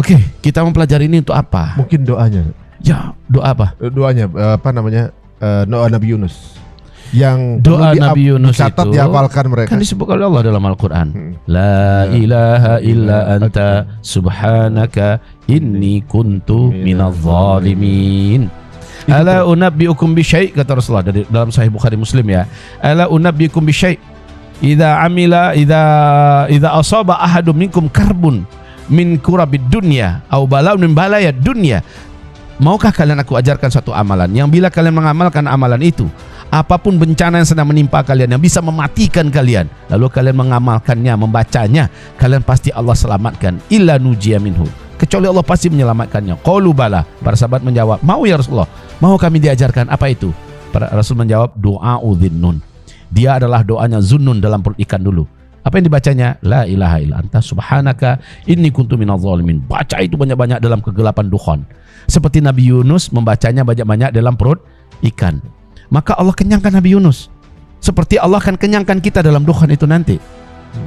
Oke, kita mempelajari ini untuk apa? Mungkin doanya. Ya, doa apa? Doanya apa namanya? Doa Nabi Yunus. Yang Doa Nabi Yunus dicatat, itu dihafalkan mereka. kan disebut oleh Allah dalam Al-Quran. La ilaha illa anta subhanaka inni kuntu minadh zalimin. Ala unabbiukum bisyai', kata Rasulullah dari dalam Sahih Bukhari Muslim ya. Ala unabbiukum bisyai' idza asaba ahadum minkum karbun min kurabid dunya au bala'un min balayad dunya. Maukah kalian aku ajarkan suatu amalan yang bila kalian mengamalkan amalan itu, apapun bencana yang sedang menimpa kalian yang bisa mematikan kalian, lalu kalian mengamalkannya, membacanya, kalian pasti Allah selamatkan. Illa nujiya minhu, kecuali Allah pasti menyelamatkannya. Qalu bala, para sahabat menjawab, mau ya Rasulullah, mau kami diajarkan. Apa itu? Para Rasul menjawab, doa udhinnun. Dia adalah doanya Zunnun dalam perut ikan dulu. Apa yang dibacanya? La ilaha illa anta subhanaka inni kuntu minadh zalimin. Baca itu banyak-banyak dalam kegelapan dukhon. Seperti Nabi Yunus membacanya banyak-banyak dalam perut ikan. Maka Allah kenyangkan Nabi Yunus. Seperti Allah akan kenyangkan kita dalam dukhon itu nanti.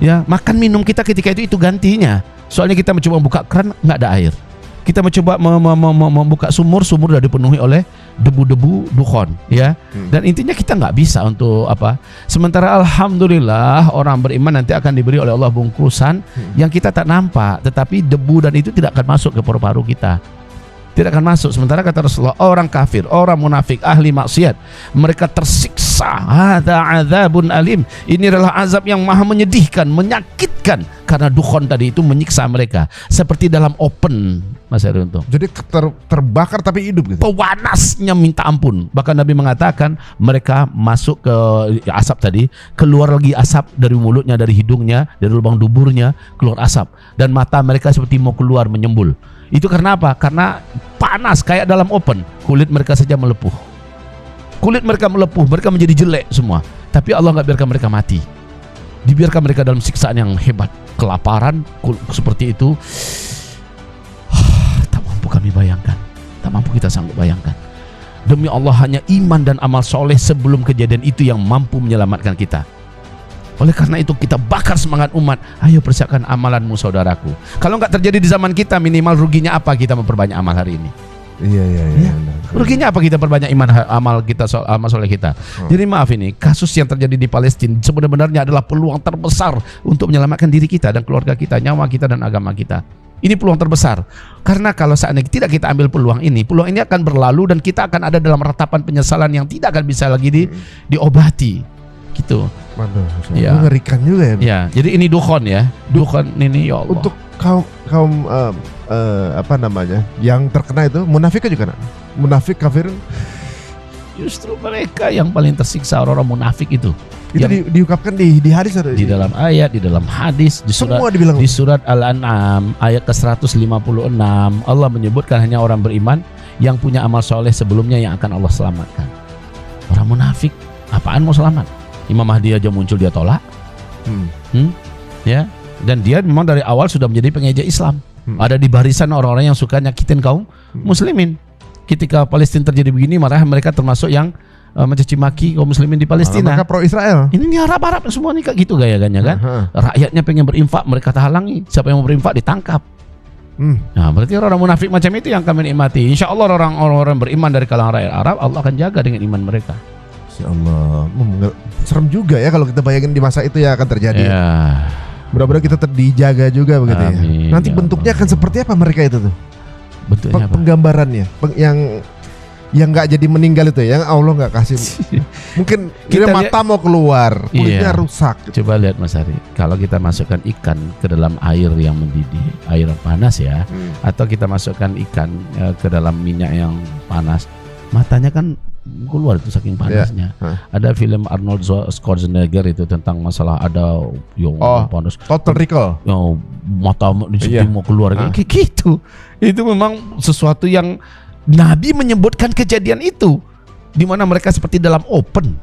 Ya, makan minum kita ketika itu gantinya. Soalnya kita mencoba buka keran, nggak ada air. Kita mencoba membuka sumur sudah dipenuhi oleh debu-debu dukhon, ya. Dan intinya kita nggak bisa untuk apa. Sementara alhamdulillah orang beriman nanti akan diberi oleh Allah bungkusan yang kita tak nampak, tetapi debu dan itu tidak akan masuk ke paru-paru kita. Tidak akan masuk. Sementara kata Rasulullah, orang kafir, orang munafik, ahli maksiat, mereka tersiksa. Hadza adzabun alim. Ini adalah azab yang maha menyedihkan, menyakitkan, karena dukhon tadi itu menyiksa mereka seperti dalam open, Mas Herianto. Jadi terbakar tapi hidup gitu. Pewanasnya minta ampun. Bahkan Nabi mengatakan mereka masuk ke asap tadi, keluar lagi asap dari mulutnya, dari hidungnya, dari lubang duburnya keluar asap, dan mata mereka seperti mau keluar menyembul. Itu karena apa? Karena panas kayak dalam open. Kulit mereka saja melepuh. Kulit mereka melepuh, mereka menjadi jelek semua. Tapi Allah nggak biarkan mereka mati. Dibiarkan mereka dalam siksaan yang hebat. Kelaparan seperti itu. Tak mampu kami bayangkan. Tak mampu kita sanggup bayangkan. Demi Allah, hanya iman dan amal soleh sebelum kejadian itu yang mampu menyelamatkan kita. Oleh karena itu kita bakar semangat umat. Ayo persiapkan amalanmu saudaraku. Kalau nggak terjadi di zaman kita, minimal ruginya apa kita memperbanyak amal hari ini? Iya. Ruginya apa kita perbanyak amal kita, amal soleh kita? Jadi maaf, ini kasus yang terjadi di Palestina sebenarnya adalah peluang terbesar untuk menyelamatkan diri kita dan keluarga kita, nyawa kita dan agama kita. Ini peluang terbesar. Karena kalau seandainya tidak kita ambil peluang ini akan berlalu dan kita akan ada dalam ratapan penyesalan yang tidak akan bisa lagi diobati. Gitu. Waduh, ya. Mengerikan juga ya. Ya, jadi ini dukhon ya. Dukhon ini ya Allah. Untuk kaum apa namanya? Yang terkena itu munafiknya juga, munafik kafir. Justru mereka yang paling tersiksa, orang-orang munafik itu. Itu diungkapkan di hadis atau di dalam ayat, di dalam hadis, di surat Al-An'am ayat ke-156 Allah menyebutkan hanya orang beriman yang punya amal soleh sebelumnya yang akan Allah selamatkan. Orang munafik apaan mau selamat? Imam Mahdi aja muncul dia tolak. Ya, dan dia memang dari awal sudah menjadi pengejek Islam. Ada di barisan orang-orang yang suka nyakitin kaum muslimin. Ketika Palestina terjadi begini, marah mereka termasuk yang mencaci maki kaum muslimin di Palestina. Mereka pro Israel. Ini nih Arab semua nih kayak gitu gaya-gayanya kan. Rakyatnya pengen berinfak, mereka halangi. Siapa yang mau berinfak ditangkap. Nah, berarti orang munafik macam itu yang kami nikmati. Insya Allah orang-orang beriman dari kalangan rakyat Arab, Allah akan jaga dengan iman mereka. Ya Allah, serem juga ya kalau kita bayangin di masa itu ya akan terjadi. Ya. Mudah-mudahan kita dijaga juga begitu. Amin, ya. Nanti ya bentuknya Allah. akan seperti apa mereka itu tuh? Bentuknya apa? Penggambarannya, yang nggak jadi meninggal itu, yang Allah nggak kasih. Mungkin kita mata mau keluar, kulitnya rusak. Coba lihat Mas Hari, kalau kita masukkan ikan ke dalam air yang mendidih, air panas ya, atau kita masukkan ikan ke dalam minyak yang panas, matanya kan keluar itu saking panasnya. Ada film Arnold Schwarzenegger itu tentang masalah ada yang panas. Total Recall. Yang mata di situ mau keluar kayak gitu. Itu memang sesuatu yang Nabi menyebutkan kejadian itu, di mana mereka seperti dalam open.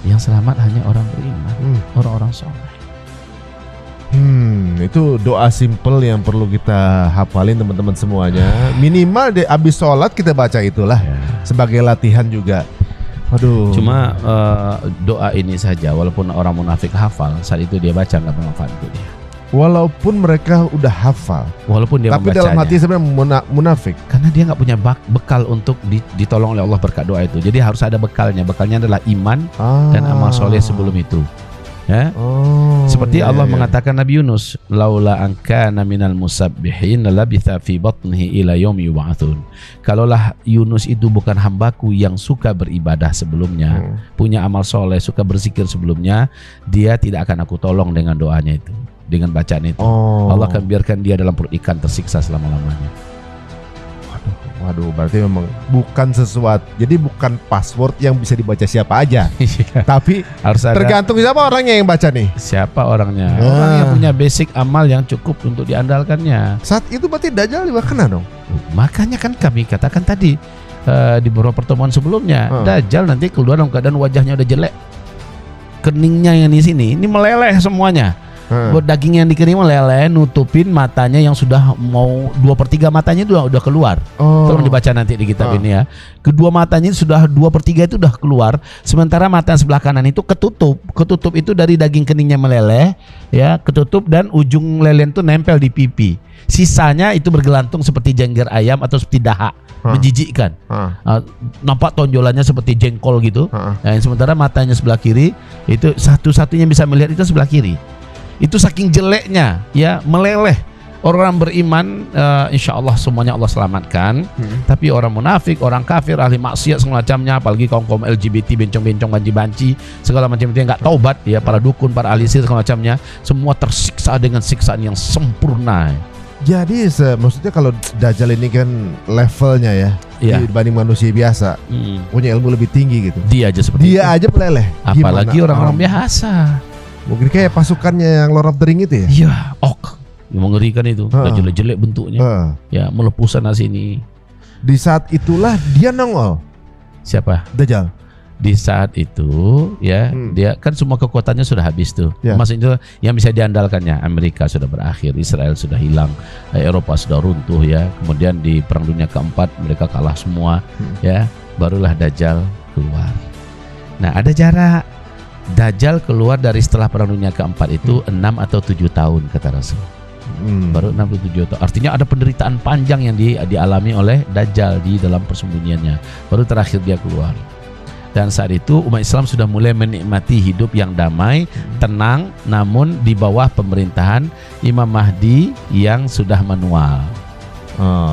Yang selamat hanya orang beriman, orang-orang soleh. Itu doa simple yang perlu kita hafalin teman-teman semuanya. Minimal abis sholat kita baca itulah sebagai latihan juga. Waduh. Cuma doa ini saja, walaupun orang munafik hafal, saat itu dia baca nggak bermanfaat untuk dia. Walaupun mereka udah hafal, walaupun dia tapi membacanya. dalam hati sebenarnya munafik. Karena dia nggak punya bekal untuk ditolong oleh Allah berkat doa itu. Jadi harus ada bekalnya. Bekalnya adalah iman dan amal soleh sebelum itu. Ya. Seperti iya, Allah iya. mengatakan Nabi Yunus, laula angkana minal musabbihin labitha fi batnihi ila yaumi yub'atsun. Kalaulah Yunus itu bukan hambaku yang suka beribadah sebelumnya, punya amal soleh, suka berzikir sebelumnya, dia tidak akan aku tolong dengan doanya itu, dengan bacaan itu. Allah akan biarkan dia dalam perut ikan tersiksa selama-lamanya. Waduh, berarti memang bukan sesuatu. Jadi bukan password yang bisa dibaca siapa aja. Tapi Harus ada tergantung siapa orangnya yang baca nih. siapa orangnya. Orang yang punya basic amal yang cukup untuk diandalkannya. Saat itu berarti Dajjal juga kena dong. Makanya kan kami katakan tadi di beberapa pertemuan sebelumnya, Dajjal nanti keluar dalam keadaan wajahnya udah jelek, keningnya yang di sini ini meleleh semuanya. Buat daging yang dikering meleleh, nutupin matanya yang sudah mau 2/3 matanya itu udah keluar. Tolong dibaca nanti di kitab ini ya. Kedua matanya sudah 2/3 itu udah keluar, sementara mata sebelah kanan itu ketutup. Ketutup itu dari daging keningnya meleleh, ya ketutup dan ujung lelen itu nempel di pipi. Sisanya itu bergelantung seperti jengger ayam atau seperti dahak, menjijikkan. Nampak tonjolannya seperti jengkol gitu. Nah, sementara matanya sebelah kiri itu satu-satunya yang bisa melihat itu sebelah kiri. Itu saking jeleknya, ya meleleh. Orang beriman, insya Allah semuanya Allah selamatkan. Tapi orang munafik, orang kafir, ahli maksiat semacamnya, apalagi kaum LGBT, bencong-bencong, banci-banci, segala macam itu yang nggak taubat, ya para dukun, para ahli sihir semacamnya, semua tersiksa dengan siksaan yang sempurna. Jadi maksudnya kalau Dajjal ini kan levelnya ya, dibanding manusia biasa, punya ilmu lebih tinggi gitu. Dia aja seperti Dia aja meleleh. apalagi orang-orang biasa. Mungkin kayak pasukannya yang Lord of the Ring itu ya. Iya, mengerikan itu. Udah jelek-jelek bentuknya. Ya, melepuh sana sini. Di saat itulah dia nongol. Siapa? Dajjal. Di saat itu ya, dia kan semua kekuatannya sudah habis tuh. Ya. Maksudnya yang bisa diandalkannya, Amerika sudah berakhir, Israel sudah hilang, Eropa sudah runtuh ya. Kemudian di Perang Dunia Keempat mereka kalah semua ya. Barulah Dajjal keluar. Nah, ada jarak. Dajjal keluar dari setelah Perang Dunia Keempat itu 6 atau 7 tahun kata Rasul. Baru 6 atau 7 tahun. Artinya ada penderitaan panjang yang dialami oleh Dajjal di dalam persembunyiannya. Baru terakhir dia keluar. Dan saat itu umat Islam sudah mulai menikmati hidup yang damai, tenang, namun di bawah pemerintahan Imam Mahdi yang sudah manual.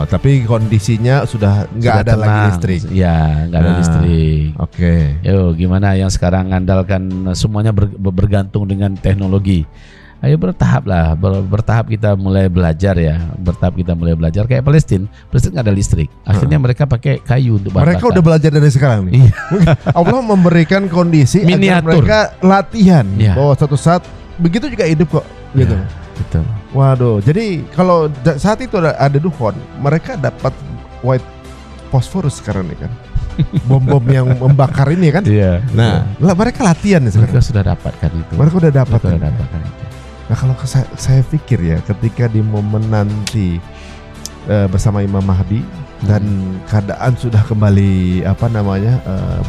Tapi kondisinya sudah nggak ada tenang. lagi listrik. Ya, nggak ada listrik. Oke. Yo, gimana yang sekarang ngandalkan semuanya bergantung dengan teknologi. Ayo bertahap lah, bertahap kita mulai belajar ya. Bertahap kita mulai belajar kayak Palestina. Palestina nggak ada listrik. Akhirnya mereka pakai kayu untuk bakar. Mereka udah belajar dari sekarang nih. Allah memberikan kondisi agar Miniatur. mereka latihan bahwa suatu saat begitu juga hidup kok gitu. Betul. Waduh, jadi kalau saat itu ada dukhon, mereka dapat white phosphorus sekarang nih kan. Bom-bom yang membakar ini kan. Iya. Nah, mereka latihan nih sekarang. Mereka sudah dapatkan itu. Mereka udah dapat. dapatkan itu. Nah, kalau saya pikir ya, ketika di momen nanti bersama Imam Mahdi dan keadaan sudah kembali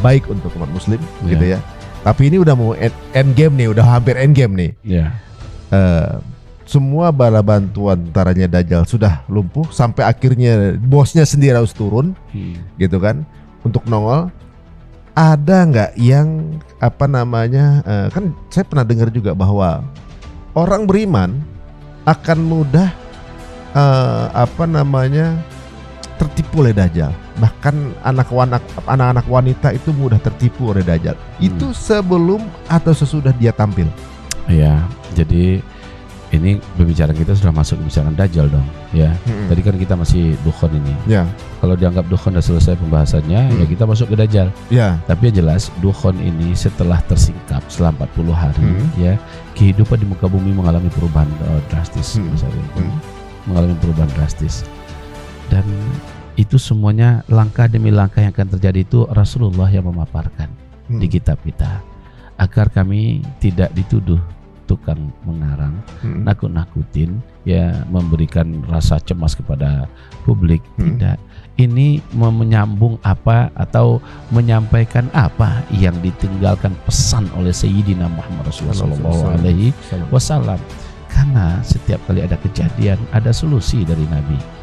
baik untuk umat muslim gitu ya. Tapi ini udah mau end game nih, udah hampir end game nih. Iya. Semua bala bantuan tentaranya Dajjal sudah lumpuh sampai akhirnya bosnya sendiri harus turun, gitu kan, untuk nongol. Ada nggak yang kan saya pernah dengar juga bahwa orang beriman akan mudah tertipu oleh Dajjal. Bahkan anak-anak wanita itu mudah tertipu oleh Dajjal. Itu sebelum atau sesudah dia tampil. Iya, jadi ini pembicaraan kita sudah masuk pembicaraan Dajjal dong, ya. Tadi kan kita masih dukhon ini. Ya. Kalau dianggap dukhon sudah selesai pembahasannya, ya kita masuk ke Dajjal. Ya. Tapi yang jelas dukhon ini setelah tersingkap selama 40 hari, ya, kehidupan di muka bumi mengalami perubahan drastis, mengalami perubahan drastis. Dan itu semuanya langkah demi langkah yang akan terjadi itu Rasulullah yang memaparkan di kitab kita, agar kami tidak dituduh tukang mengarang, nakut-nakutin, ya, memberikan rasa cemas kepada publik. Tidak. Ini menyambung apa atau menyampaikan apa yang ditinggalkan pesan oleh Sayyidina Muhammad Rasulullah SAW. Karena setiap kali ada kejadian, ada solusi dari Nabi.